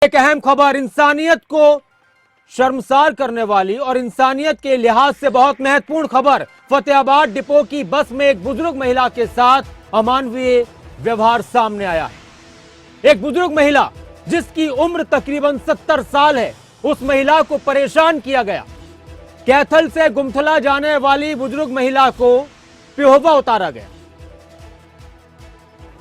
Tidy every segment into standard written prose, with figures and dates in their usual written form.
एक अहम खबर, इंसानियत को शर्मसार करने वाली और इंसानियत के लिहाज से बहुत महत्वपूर्ण खबर। फतेहाबाद डिपो की बस में एक बुजुर्ग महिला के साथ अमानवीय व्यवहार सामने आया है। एक बुजुर्ग महिला जिसकी उम्र तकरीबन 70 साल है, उस महिला को परेशान किया गया। कैथल से गुमथला जाने वाली बुजुर्ग महिला को पिहोवा उतारा गया।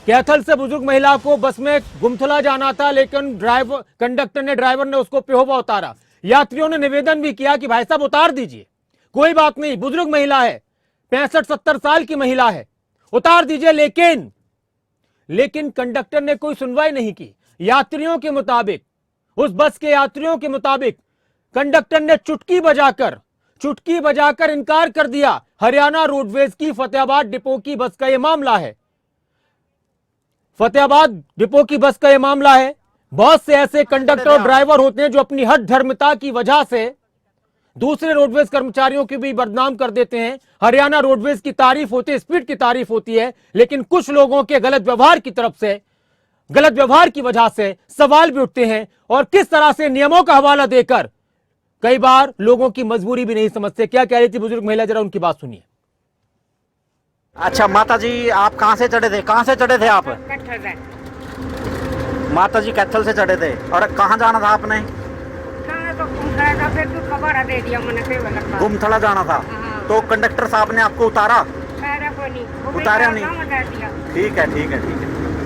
कैथल से बुजुर्ग महिला को बस में गुमथला जाना था, लेकिन कंडक्टर ने उसको पिहोवा उतारा। यात्रियों ने निवेदन भी किया कि भाई साहब उतार दीजिए, कोई बात नहीं, बुजुर्ग महिला है, 65-70 साल की महिला है, उतार दीजिए। लेकिन कंडक्टर ने कोई सुनवाई नहीं की। यात्रियों के मुताबिक, उस बस के यात्रियों के मुताबिक, कंडक्टर ने चुटकी बजाकर इनकार कर दिया। हरियाणा रोडवेज की फतेहाबाद डिपो की बस का यह मामला है। फतेहाबाद डिपो की बस का यह मामला है। बहुत से ऐसे कंडक्टर और ड्राइवर होते हैं जो अपनी हठ धर्मिता की वजह से दूसरे रोडवेज कर्मचारियों की भी बदनाम कर देते हैं। हरियाणा रोडवेज की तारीफ होती है, स्पीड की तारीफ होती है, लेकिन कुछ लोगों के गलत व्यवहार की वजह से सवाल भी उठते हैं और किस तरह से नियमों का हवाला देकर कई बार लोगों की मजबूरी भी नहीं समझते। क्या कह रही थी बुजुर्ग महिला, जरा उनकी बात सुनिए। अच्छा माता जी, आप कहाँ से चढ़े थे? कहाँ से चढ़े थे आप? माता जी कैथल से चढ़े थे। और कहाँ जाना था आपने? गुमथला जाना था। तो कंडक्टर साहब ने आपको उतारा? उतारा नहीं। ठीक है,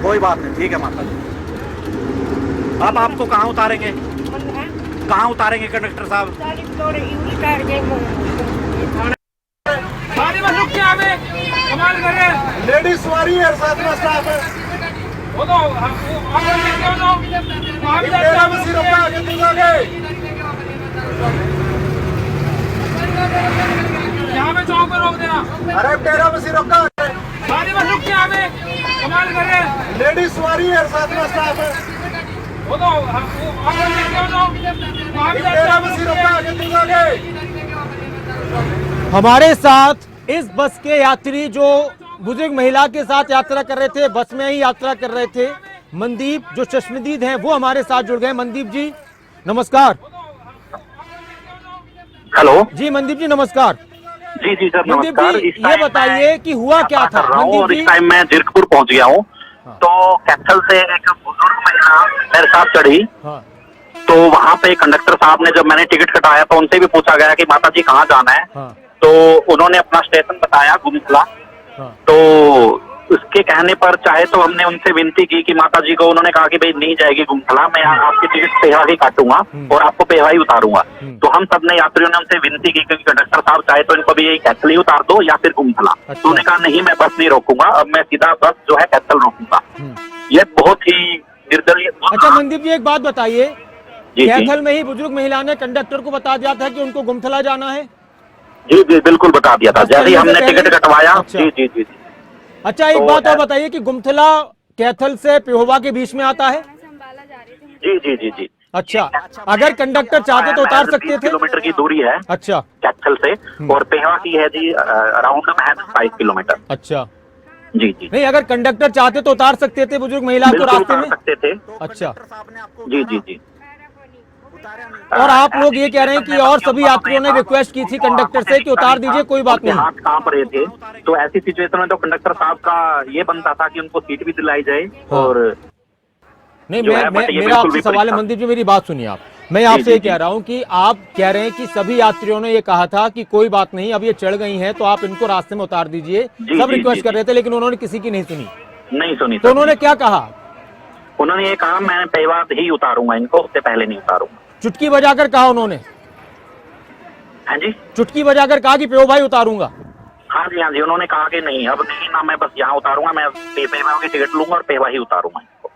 कोई बात नहीं, ठीक है माता जी। अब आपको कहाँ उतारेंगे? कहाँ उतारेंगे कंडक्टर साहब? लेडीज सवारी है, साथ में स्टाफ है। वो तो तेरा मसीह रोका आगे तू आगे। यहाँ पे चौक पे रोक देना। अरे तेरा मसीह रोका सारी बस रुक के यहाँ पे कमाल कर रहे हैं। लेडीज सवारी है, साथ में स्टाफ है। वो तो तेरा मसीह रोका आगे तू आगे। हमारे साथ इस बस के यात्री जो बुजुर्ग महिला के साथ यात्रा कर रहे थे, बस में ही यात्रा कर रहे थे, मनदीप जो चश्मदीद हैं, वो हमारे साथ जुड़ गए। मनदीप जी नमस्कार। हेलो जी मनदीप जी नमस्कार। जी सर मनदीप नमस्कार। जी ये बताइए कि हुआ क्या था? मनदीप जी, इस टाइम मैं जीरकपुर पहुंच गया हूँ। तो कैथल से एक बुजुर्ग महिला मेरे साथ चढ़ी। तो वहाँ पे कंडक्टर साहब ने, जब मैंने टिकट कटाया तो उनसे भी पूछा गया कि माता जी कहाँ जाना है। तो उन्होंने अपना स्टेशन बताया गुमथला। तो उसके कहने पर चाहे तो हमने उनसे विनती की कि माता जी को, उन्होंने कहा कि भाई नहीं जाएगी गुमथला, मैं आपकी टिकट पेहवा ही काटूंगा और आपको पेहवा ही उतारूंगा। तो हम सबने यात्रियों ने उनसे विनती की कि कंडक्टर साहब चाहे तो इनको भी यही कैथल ही उतार दो या फिर गुमथला। तो उन्होंने कहा नहीं, मैं बस नहीं रोकूंगा, अब मैं सीधा बस जो है कैथल रोकूंगा। ये बहुत ही निर्दलीय। अच्छा मनदीप जी एक बात बताइए, कैथल में ही बुजुर्ग महिला ने कंडक्टर को बता दिया था कि उनको गुमथला जाना है? जी बिल्कुल बता दिया था, जैसे ही हमने टिकट कटवाया। जी। अच्छा एक बात और बताइए कि गुमथला कैथल से पिहोवा के बीच में आता है? जी। अच्छा, अगर कंडक्टर चाहते तो उतार सकते थे? किलोमीटर की दूरी है। अच्छा, कैथल से, और पेहवा की है जी अराउंड 5 किलोमीटर। अच्छा जी। नहीं, अगर कंडक्टर चाहते तो उतार सकते थे बुजुर्ग महिला को रास्ते में? सकते थे। अच्छा जी। और आप लोग ये कह रहे हैं कि और सभी यात्रियों ने रिक्वेस्ट की थी कंडक्टर से कि उतार दीजिए, कोई बात नहीं। हाथ कांप रहे थे, तो ऐसी सिचुएशन में तो कंडक्टर साहब का ये बनता था कि उनको सीट भी दिलाई जाए। और नहीं, मेरा आपसे सवाल है मनदीप जी, मेरी बात सुनिए आप। मैं आपसे ये कह रहा हूँ कि आप कह रहे हैं कि सभी यात्रियों ने ये कहा था कि कोई बात नहीं, अब ये चढ़ गई हैं तो आप इनको रास्ते में उतार दीजिए। सब रिक्वेस्ट कर रहे थे, लेकिन उन्होंने किसी की नहीं सुनी। तो उन्होंने क्या कहा? उन्होंने ये कहा मैं पेहवा ही उतारूंगा इनको, उससे पहले नहीं उतारूंगा। चुटकी बजाकर कहा उन्होंने? हाँ जी, चुटकी बजाकर कहा कि पेहो भाई उतारूंगा? हाँ जी, उन्होंने कहा कि नहीं, अब नहीं ना, मैं बस यहाँ उतारूंगा, मैं पेहवा की टिकट लूंगा और पेहवा ही उतारूंगा इनको।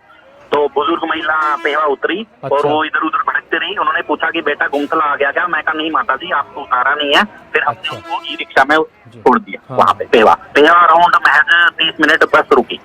तो बुजुर्ग महिला पेहवा उतरी। अच्छा। और वो इधर उधर भटकती रही। उन्होंने पूछा कि बेटा गुमथला आ गया क्या? मैं कहा नहीं माता जी, आपको उतारा नहीं है। फिर हमने उनको ई रिक्शा में छोड़ दिया। वहाँ पे पेहवा अराउंड महज 30 मिनट बस रुकी।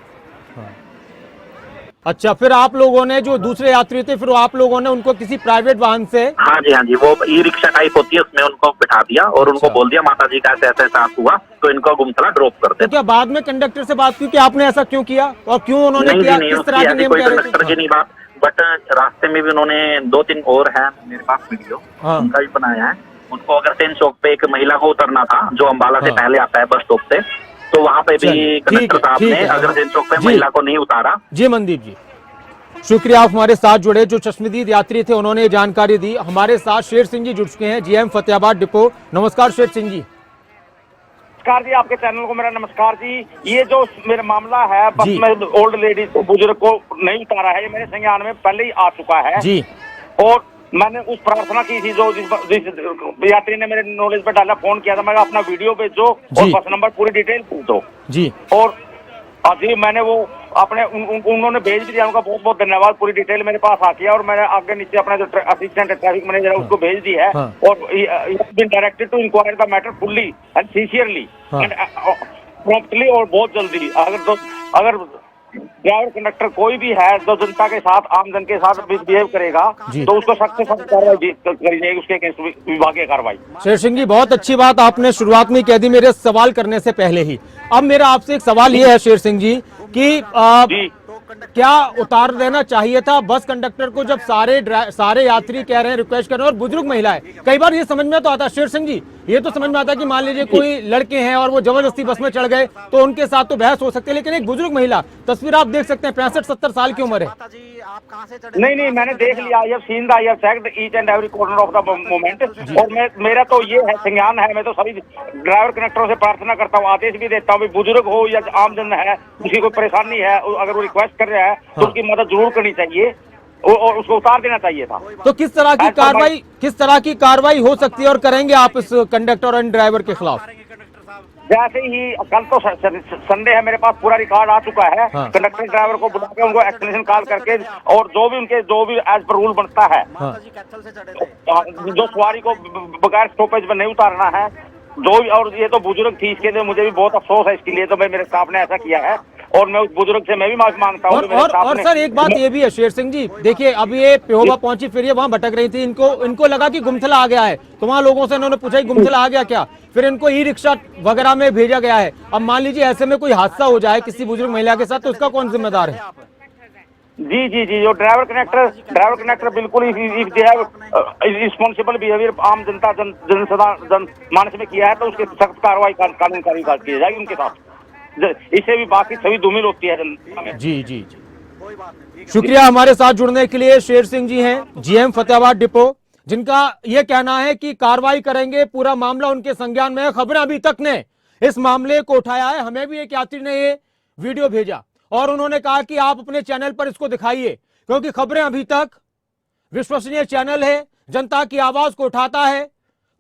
अच्छा, फिर आप लोगों ने, जो दूसरे यात्री थे, फिर आप लोगों ने उनको किसी प्राइवेट वाहन से? हाँ जी, वो ई रिक्शा टाइप होती है, उसमें उनको बिठा दिया और उनको बोल दिया माता जी का ऐसे साथ हुआ तो इनको गुमथला ड्रॉप कर दे। तो क्या बाद में कंडक्टर से बात की कि आपने ऐसा क्यों किया और क्यों उन्होंने किया? किस तरह के नियम कह रहे थे? कंडक्टर की नहीं बात, बट रास्ते में भी उन्होंने 2-3 और है मेरे पास वीडियो, हाँ। उनका भी बनाया है। उनको अग्रसेन चौक पे एक महिला को उतरना था जो अम्बाला से हाँ। पहले आता है बस स्टॉप से, तो वहां पे भी चलिए, कंडक्टर साहब ठीक ने है। अग्रसेन चौक पे जी। महिला को नहीं उतारा। जी मनदीप जी, शुक्रिया आप हमारे साथ जुड़े। जो चश्मदीद यात्री थे उन्होंने ये जानकारी दी। हमारे साथ शेर सिंह जी जुड़ चुके हैं, जीएम फतेहाबाद डिपो। नमस्कार शेर सिंह जी। नमस्कार जी, आपके चैनल को मेरा नमस्कार जी। ये जो मेरा मामला है बस जी। में ओल्ड लेडीज को, बुजुर्ग को नहीं उतारा है, ये मेरे संज्ञान में पहले ही आ चुका है जी और मैंने उस प्रार्थना की थी जो जिस यात्री ने मेरे नॉलेज पे डाला, फोन किया था, मैं अपना वीडियो भेजो और जी। बस नंबर पूरी डिटेल पूछ दो। जी और जी मैंने वो अपने उन्होंने भेज भी दिया, उनका बहुत बहुत धन्यवाद। पूरी डिटेल मेरे पास आ गया और मैंने आगे नीचे अपना जो असिस्टेंट ट्रैफिक मैनेजर है उसको भेज दी है। हाँ। और been directed to inquire the matter fully and sincerely हाँ। एंड प्रॉम्प्टली और बहुत जल्दी। अगर ड्राइवर कंडक्टर कोई भी है जो जनता के साथ, आम जन के साथ बिहेव करेगा जी। तो उसको सख्त से सख्त कार्रवाई करी जाएगी, उसके अगेंस्ट विभागीय कार्रवाई। शेर सिंह जी, बहुत अच्छी बात आपने शुरुआत में कह दी मेरे सवाल करने से पहले ही। अब मेरा आपसे एक सवाल ये है शेर सिंह जी कि जी क्या उतार देना चाहिए था बस कंडक्टर को, जब सारे यात्री कह रहे हैं, रिक्वेस्ट कर रहे हैं, और बुजुर्ग महिलाएं। कई बार ये समझ में तो आता है शेर सिंह जी, ये तो समझ में आता है कि मान लीजिए कोई लड़के हैं और वो जबरदस्ती बस में चढ़ गए तो उनके साथ तो बहस हो सकती है, लेकिन एक बुजुर्ग महिला, तस्वीर आप देख सकते हैं, 65-70 साल की उम्र है। माता जी आप कहाँ से चढ़े? नहीं, मैंने देख लिया, I have seen the, I have checked each and every corner of the moment. और मेरा तो ये है संज्ञान है, मैं तो सभी ड्राइवर कंडक्टरों से प्रार्थना करता हूँ, आदेश भी देता हूँ, बुजुर्ग हो या आम जन है, किसी को परेशानी है, अगर वो रिक्वेस्ट कर रहा है तो उसकी मदद जरूर करनी चाहिए और उसको उतार देना चाहिए था। तो किस तरह की कार्रवाई हो सकती है और करेंगे आप इस कंडक्टर और ड्राइवर के खिलाफ? जैसे ही कल तो संडे है, मेरे पास पूरा रिकॉर्ड आ चुका है। हाँ। कंडक्टर ड्राइवर को बुला के उनको एक्सप्लेनेशन कॉल करके और जो भी एज पर रूल बनता है, हाँ। माता जी कैथल से चढ़े थे। जो सवारी को बगैर स्टॉपेज पर नहीं उतारना है, और ये तो बुजुर्ग थी, इसके लिए मुझे भी बहुत अफसोस है, इसके लिए तो मेरे स्टाफ ने ऐसा किया है और मैं उस बुजुर्ग से मैं भी माफी मांगता हूँ। और सर एक बात ये भी है शेर सिंह जी, देखिए अब ये पेहोबा पहुंची, फिर ये वहां भटक रही थी, इनको लगा कि गुमथला आ गया है, तो वहां लोगों से इन्होंने पूछा कि गुमथला आ गया क्या, फिर इनको ई रिक्शा वगैरह में भेजा गया है। अब मान लीजिए ऐसे में कोई हादसा हो जाए किसी बुजुर्ग महिला के साथ, तो उसका कौन जिम्मेदार है? जी जो ड्राइवर कनेक्टर बिल्कुल if they have responsible behaviour आम जनता जन मानस में किया है तो उसकी सख्त कार्रवाई कानून कार्रवाई की जाएगी उनके साथ। इससे भी बाकी सभी धूमिल होती है जनता में। जी शुक्रिया हमारे साथ जुड़ने के लिए। शेर सिंह जी हैं जीएम फतेहाबाद डिपो, जिनका यह कहना है कि कार्रवाई करेंगे, पूरा मामला उनके संज्ञान में है। खबरें अभी तक ने इस मामले को उठाया है, हमें भी एक यात्री ने ये वीडियो भेजा और उन्होंने कहा कि आप अपने चैनल पर इसको दिखाइए, क्योंकि खबरें अभी तक विश्वसनीय चैनल है, जनता की आवाज को उठाता है,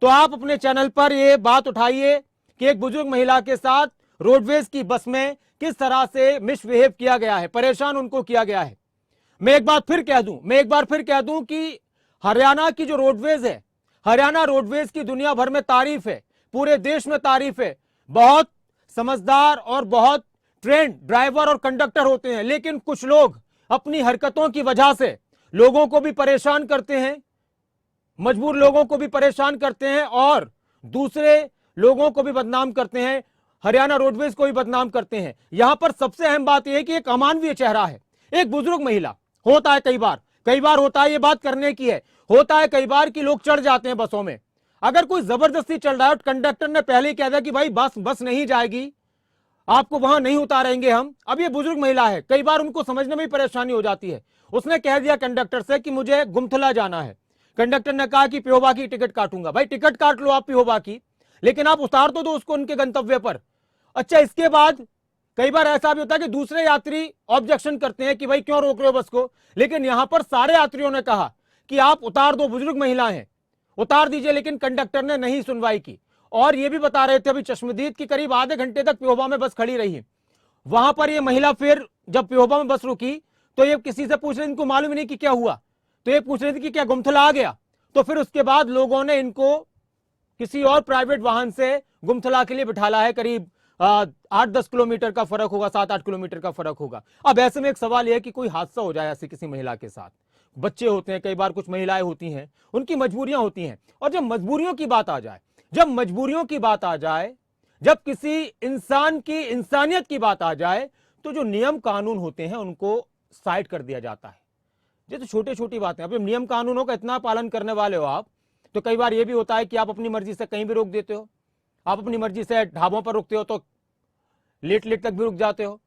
तो आप अपने चैनल पर ये बात उठाइए कि एक बुजुर्ग महिला के साथ रोडवेज की बस में किस तरह से मिसबिहेव किया गया है, परेशान उनको किया गया है। मैं एक बार फिर कह दूं कि हरियाणा की जो रोडवेज है, हरियाणा रोडवेज की दुनिया भर में तारीफ है, पूरे देश में तारीफ है। बहुत समझदार और बहुत ट्रेंड ड्राइवर और कंडक्टर होते हैं, लेकिन कुछ लोग अपनी हरकतों की वजह से लोगों को भी परेशान करते हैं, मजबूर लोगों को भी परेशान करते हैं और दूसरे लोगों को भी बदनाम करते हैं, हरियाणा रोडवेज को भी बदनाम करते हैं। यहां पर सबसे अहम बात यह है कि एक अमानवीय चेहरा है, एक बुजुर्ग महिला। होता है कई बार होता है, ये बात करने की है, होता है कई बार कि लोग चढ़ जाते हैं बसों में। अगर कोई जबरदस्ती चढ़ रहा है, कंडक्टर ने पहले ही कह दिया कि भाई बस नहीं जाएगी, आपको वहां नहीं उतारेंगे हम। अब ये बुजुर्ग महिला है, कई बार उनको समझने में भी परेशानी हो जाती है। उसने कह दिया कंडक्टर से कि मुझे गुमथला जाना है। कंडक्टर ने कहा कि पेहोबा की टिकट काटूंगा। भाई टिकट काट लो आप पेहोबा की, लेकिन आप उतार तो दो उसको उनके गंतव्य पर। अच्छा, इसके बाद कई बार ऐसा भी होता है कि दूसरे यात्री ऑब्जेक्शन करते हैं कि भाई क्यों रोक रहे हो बस को, लेकिन यहां पर सारे यात्रियों ने कहा कि आप उतार दो, बुजुर्ग महिला हैं, उतार दीजिए, लेकिन कंडक्टर ने नहीं सुनवाई की। और ये भी बता रहे थे अभी चश्मदीद की करीब आधे घंटे तक पेहोबा में बस खड़ी रही। वहां पर ये महिला फिर जब पेहोबा में बस रुकी तो ये किसी से पूछ रही, इनको मालूम ही नहीं कि क्या हुआ, तो ये पूछ रही थी कि क्या गुमथला आ गया। तो फिर उसके बाद लोगों ने इनको किसी और प्राइवेट वाहन से गुमथला के लिए बिठाला है। करीब 8-10 किलोमीटर का फर्क होगा, 7-8 किलोमीटर का फर्क होगा। अब ऐसे में एक सवाल यह है कि कोई हादसा हो जाए ऐसे किसी महिला के साथ, बच्चे होते हैं, कई बार कुछ महिलाएं होती हैं, उनकी मजबूरियां होती हैं। और जब मजबूरियों की बात आ जाए, जब किसी इंसान की इंसानियत की बात आ जाए, तो जो नियम कानून होते हैं उनको साइड कर दिया जाता है। ये तो छोटी छोटी बातें। अब नियम कानूनों का इतना पालन करने वाले हो आप, तो कई बार ये भी होता है कि आप अपनी मर्जी से कहीं भी रोक देते हो, आप अपनी मर्जी से ढाबों पर रुकते हो तो लेट तक भी रुक जाते हो।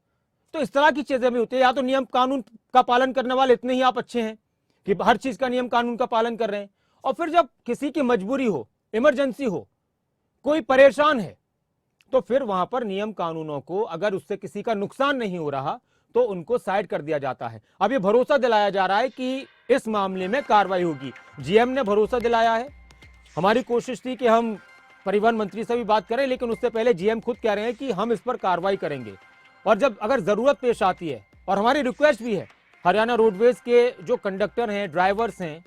तो इस तरह की चीजें भी होती है। या तो नियम कानून का पालन करने वाले इतने ही आप अच्छे हैं कि हर चीज का नियम कानून का पालन कर रहे हैं, और फिर जब किसी की मजबूरी हो, इमरजेंसी हो, कोई परेशान है, तो फिर वहां पर नियम कानूनों को, अगर उससे किसी का नुकसान नहीं हो रहा तो उनको साइड कर दिया जाता है। अब ये भरोसा दिलाया जा रहा है कि इस मामले में कार्रवाई होगी। जीएम ने भरोसा दिलाया है। हमारी कोशिश थी कि हम परिवहन मंत्री से भी बात करें, लेकिन उससे पहले जीएम खुद कह रहे हैं कि हम इस पर कार्रवाई करेंगे, और जब अगर जरूरत पेश आती है, और हमारी रिक्वेस्ट भी है हरियाणा रोडवेज के जो कंडक्टर हैं, ड्राइवर्स हैं,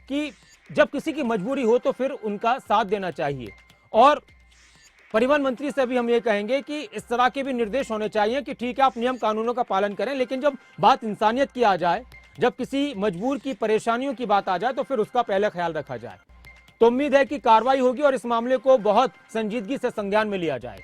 कि जब किसी की मजबूरी हो तो फिर उनका साथ देना चाहिए। और परिवहन मंत्री से भी हम ये कहेंगे कि इस तरह के भी निर्देश होने चाहिए कि ठीक है आप नियम कानूनों का पालन करें, लेकिन जब बात इंसानियत की आ जाए, जब किसी मजबूर की परेशानियों की बात आ जाए, तो फिर उसका पहले ख्याल रखा जाए। तो उम्मीद है कि कार्रवाई होगी और इस मामले को बहुत संजीदगी से संज्ञान में लिया जाए।